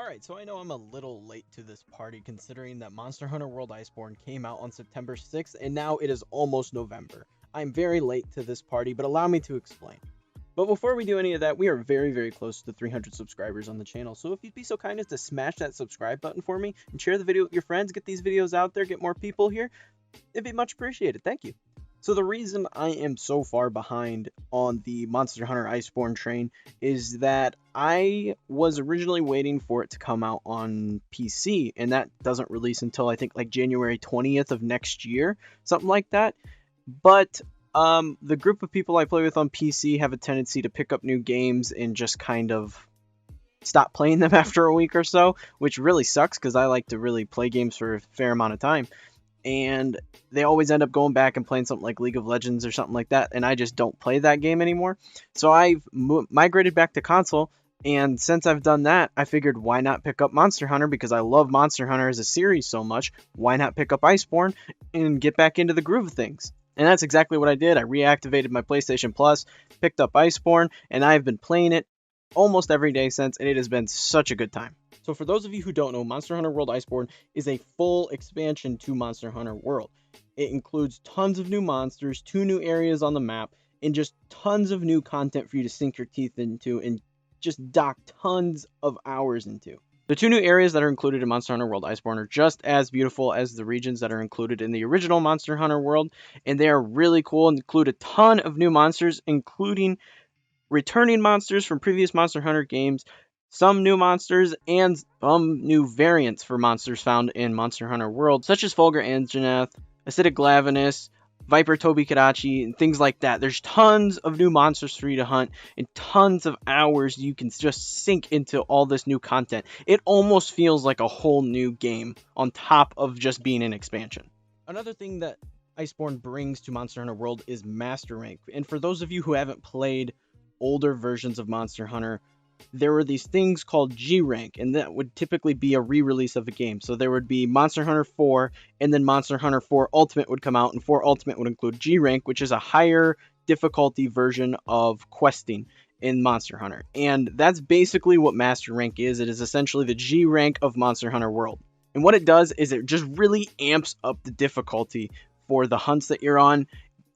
Alright, so I know I'm a little late to this party considering that Monster Hunter World Iceborne came out on September 6th and now it is almost November. I'm very late to this party, but allow me to explain. But before we do any of that, we are very close to 300 subscribers on the channel, so if you'd be so kind as to smash that subscribe button for me and share the video with your friends, get these videos out there, get more people here, it'd be much appreciated. Thank you. So the reason I am so far behind on the Monster Hunter Iceborne train is that I was originally waiting for it to come out on PC, and that doesn't release until I think like January 20th of next year, something like that. But the group of people I play with on PC have a tendency to pick up new games and just kind of stop playing them after a week or so, which really sucks because I like to really play games for a fair amount of time. And they always end up going back and playing something like League of Legends or something like that, and I just don't play that game anymore. So I've migrated back to console, and since I've done that, I figured why not pick up Monster Hunter, because I love Monster Hunter as a series so much. Why not pick up Iceborne and get back into the groove of things? And that's exactly what I did. I reactivated my PlayStation Plus, picked up Iceborne, and I've been playing it almost every day since, and it has been such a good time. So for those of you who don't know, Monster Hunter World Iceborne is a full expansion to Monster Hunter World. It includes tons of new monsters, 2 new areas on the map, and just tons of new content for you to sink your teeth into and just dock tons of hours into. The 2 new areas that are included in Monster Hunter World Iceborne are just as beautiful as the regions that are included in the original Monster Hunter World, and they are really cool and include a ton of new monsters, including returning monsters from previous Monster Hunter games, some new monsters, and some new variants for monsters found in Monster Hunter World, such as Fulgur Anjanath, Acidic Glavenus, Viper Tobi-Kadachi, and things like that. There's tons of new monsters for you to hunt, and tons of hours you can just sink into all this new content. It almost feels like a whole new game on top of just being an expansion. Another thing that Iceborne brings to Monster Hunter World is Master Rank, and for those of you who haven't played older versions of Monster Hunter, there were these things called G rank, and that would typically be a re-release of a game. So there would be Monster Hunter 4, and then Monster Hunter 4 Ultimate would come out, and 4 Ultimate would include G rank, which is a higher difficulty version of questing in Monster Hunter. And that's basically what Master Rank is. It is essentially the G rank of Monster Hunter World. And what it does is it just really amps up the difficulty for the hunts that you're on.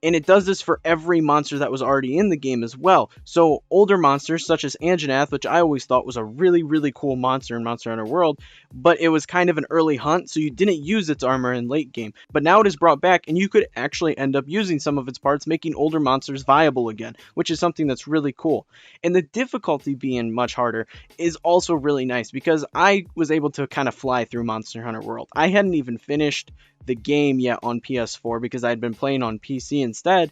And it does this for every monster that was already in the game as well. So older monsters such as Anjanath, which I always thought was a really cool monster in Monster Hunter World, but it was kind of an early hunt, so you didn't use its armor in late game. But now it is brought back, and you could actually end up using some of its parts, making older monsters viable again, which is something that's really cool. And the difficulty being much harder is also really nice, because I was able to kind of fly through Monster Hunter World. I hadn't even finished the game yet on PS4 because I'd been playing on PC instead,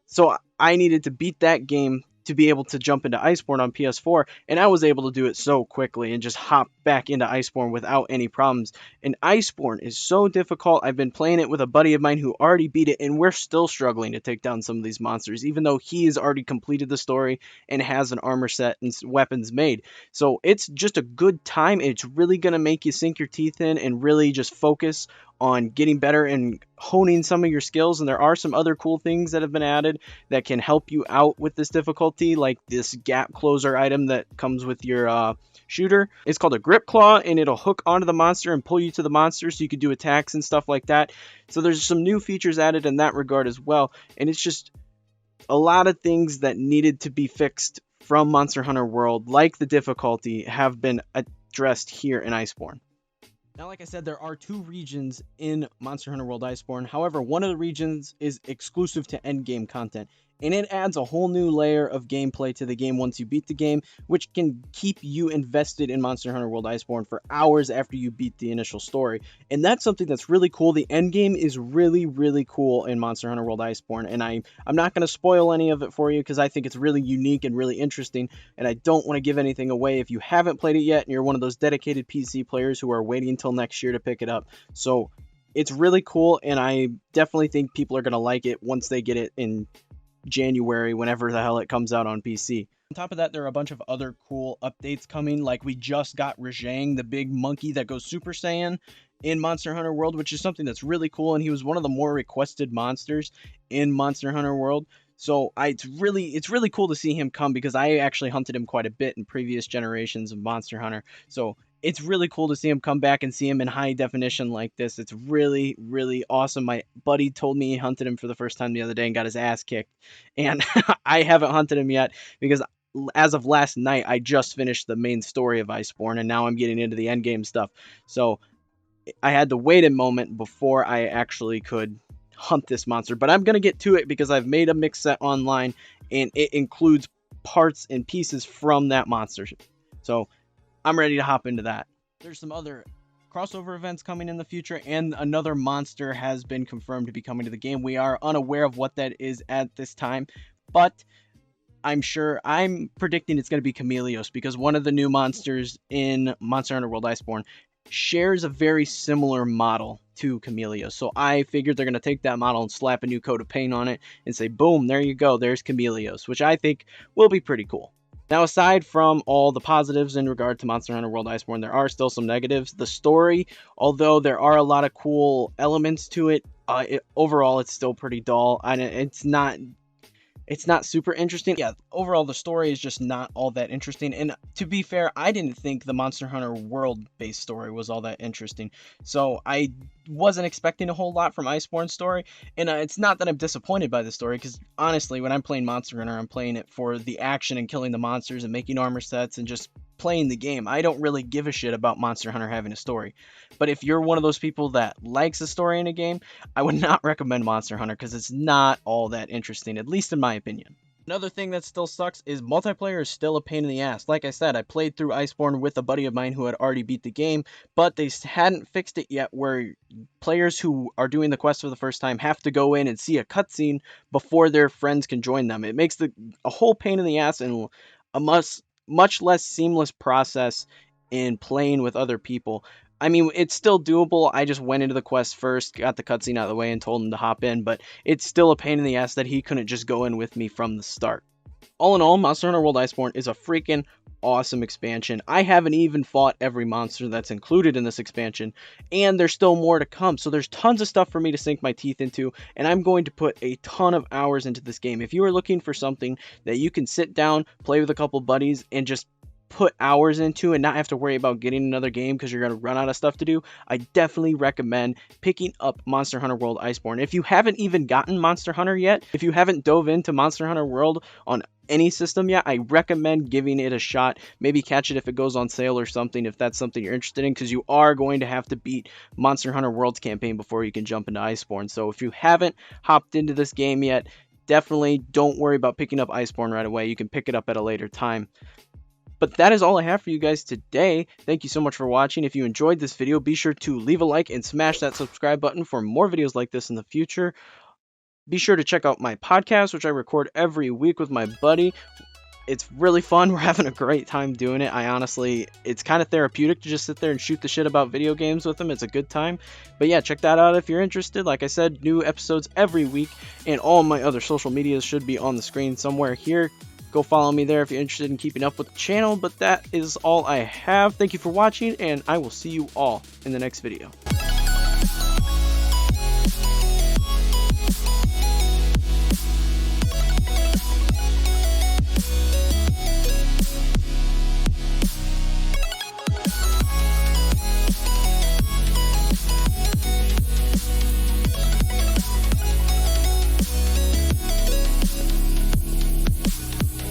so I needed to beat that game to be able to jump into Iceborne on PS4, and I was able to do it so quickly and just hop back into Iceborne without any problems. And Iceborne is so difficult. I've been playing it with a buddy of mine who already beat it, and we're still struggling to take down some of these monsters, even though he has already completed the story and has an armor set and weapons made. So it's just a good time. It's really going to make you sink your teeth in and really just focus on getting better and honing some of your skills. And there are some other cool things that have been added that can help you out with this difficulty, like this gap closer item that comes with your shooter. It's called a grip claw, and it'll hook onto the monster and pull you to the monster so you can do attacks and stuff like that. So there's some new features added in that regard as well, and it's just a lot of things that needed to be fixed from Monster Hunter World, like the difficulty, have been addressed here in Iceborne. Now, like I said, there are 2 regions in Monster Hunter World Iceborne. However, one of the regions is exclusive to endgame content, and it adds a whole new layer of gameplay to the game once you beat the game, which can keep you invested in Monster Hunter World Iceborne for hours after you beat the initial story. And that's something that's really cool. The endgame is really cool in Monster Hunter World Iceborne, and I'm not going to spoil any of it for you because I think it's really unique and really interesting, and I don't want to give anything away if you haven't played it yet and you're one of those dedicated PC players who are waiting until next year to pick it up. So it's really cool, and I definitely think people are going to like it once they get it in January, whenever the hell it comes out on PC. On top of that, there are a bunch of other cool updates coming, like we just got Rajang, the big monkey that goes Super Saiyan in Monster Hunter World, which is something that's really cool, and he was one of the more requested monsters in Monster Hunter World. So it's really cool to see him come, because I actually hunted him quite a bit in previous generations of Monster Hunter. So it's really cool to see him come back and see him in high definition like this. It's really, really awesome. My buddy told me he hunted him for the first time the other day and got his ass kicked. And I haven't hunted him yet because as of last night, I just finished the main story of Iceborne, and now I'm getting into the endgame stuff. So I had to wait a moment before I actually could hunt this monster. But I'm going to get to it because I've made a mix set online, and it includes parts and pieces from that monster. So I'm ready to hop into that. There's some other crossover events coming in the future, and another monster has been confirmed to be coming to the game. We are unaware of what that is at this time, but I'm predicting it's going to be Chameleos, because one of the new monsters in Monster Hunter World Iceborne shares a very similar model to Chameleos. So I figured they're going to take that model and slap a new coat of paint on it and say, boom, there you go, there's Chameleos, which I think will be pretty cool. Now, aside from all the positives in regard to Monster Hunter World Iceborne, there are still some negatives. The story, although there are a lot of cool elements to it, overall it's still pretty dull, and it's not super interesting. Yeah, overall the story is just not all that interesting. And to be fair, I didn't think the Monster Hunter World-based story was all that interesting. So I wasn't expecting a whole lot from Iceborne's story. And it's not that I'm disappointed by the story, because honestly, when I'm playing Monster Hunter, I'm playing it for the action and killing the monsters and making armor sets and just playing the game. I don't really give a shit about Monster Hunter having a story. But if you're one of those people that likes a story in a game, I would not recommend Monster Hunter, because it's not all that interesting, at least in my opinion. Another thing that still sucks is multiplayer is still a pain in the ass. Like I said, I played through Iceborne with a buddy of mine who had already beat the game, but they hadn't fixed it yet where players who are doing the quest for the first time have to go in and see a cutscene before their friends can join them. It makes a whole pain in the ass and a much less seamless process in playing with other people. I mean, it's still doable. I just went into the quest first, got the cutscene out of the way, and told him to hop in, but it's still a pain in the ass that he couldn't just go in with me from the start. All in all, Monster Hunter World Iceborne is a freaking awesome expansion. I haven't even fought every monster that's included in this expansion, and there's still more to come, so there's tons of stuff for me to sink my teeth into, and I'm going to put a ton of hours into this game. If you are looking for something that you can sit down, play with a couple buddies, and just put hours into and not have to worry about getting another game because you're going to run out of stuff to do, I definitely recommend picking up Monster Hunter World Iceborne. If you haven't even gotten Monster Hunter yet, if you haven't dove into Monster Hunter World on any system yet, I recommend giving it a shot. Maybe catch it if it goes on sale or something, if that's something you're interested in, because you are going to have to beat Monster Hunter World's campaign before you can jump into Iceborne. So if you haven't hopped into this game yet, definitely don't worry about picking up Iceborne right away. You can pick it up at a later time. But that is all I have for you guys today. Thank you so much for watching. If you enjoyed this video, be sure to leave a like and smash that subscribe button for more videos like this in the future. Be sure to check out my podcast, which I record every week with my buddy. It's really fun. We're having a great time doing it. It's kind of therapeutic to just sit there and shoot the shit about video games with him. It's a good time. But yeah, check that out if you're interested. Like I said, new episodes every week, and all my other social medias should be on the screen somewhere here. Go follow me there if you're interested in keeping up with the channel. But that is all I have. Thank you for watching, and I will see you all in the next video.